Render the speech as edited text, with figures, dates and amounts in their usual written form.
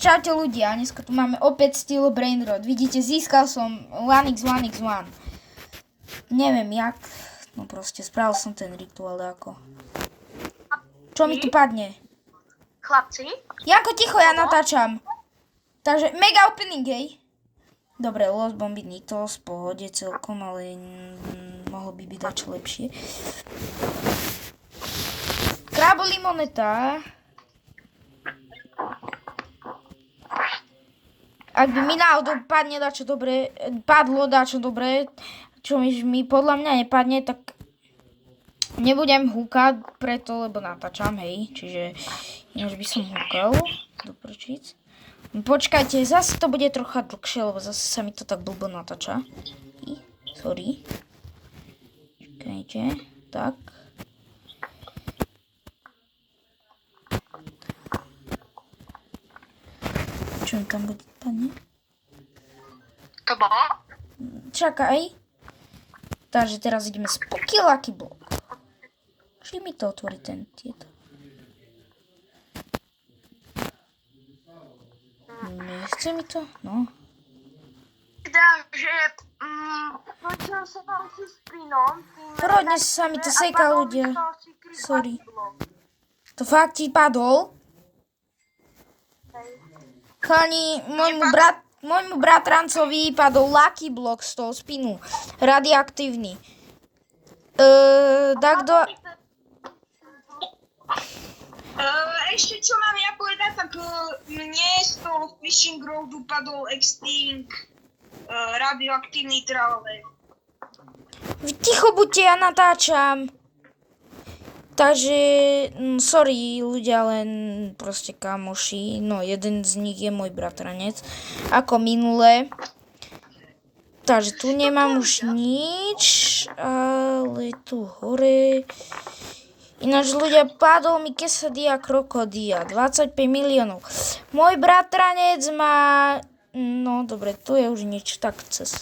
Čaute ľudia, dneska tu máme opäť Steel Brain Rot. Vidíte, získal som 1x1x1. Neviem jak, no proste spravil som ten rituál ako. Čo mi tu padne? Chlapci? Janko, ticho, ja natáčam. Takže mega opening, hej. Dobre, Lost Bomby Nitos, pohode celkom, ale mohlo by byť dačo lepšie. Kraboli moneta. Ak by mi náhodou padlo dačo dobre, čo mi podľa mňa nepadne, tak nebudem húkať preto, lebo natáčam, hej. Čiže ináč by som húkal do prčíc. Počkajte, zase to bude trocha dlhšie, lebo zase sa mi to tak blbo natáča. Sorry. Čakajte, tak. Čo mi tam bude padne? To bolo? Čakaj. Takže teraz ideme Spooky Lucky Block. Či mi to otvorí tieto? Nechce mi to? No. Takže, počal sa vám si s plynom. Rodne sa mi to sejka, ľudia. Sorry. To fakt ti padol? Chalani, môjmu bratrancovi padol Lucky Block z toho spinu. Radioaktívny. Ešte čo mám ja povedať, tak mne z toho Fishing Roadu padol Extinct radioaktívny trávle. Ticho buďte, ja natáčam. Takže, sorry ľudia, len proste kamoši. No, jeden z nich je môj bratranec. Ako minule. Takže tu nemám už nič. Ale tu hore. Ináč ľudia, padol mi Quesadilla Krokodia. 25 miliónov. Môj bratranec má... No, dobre, tu je už niečo tak cez...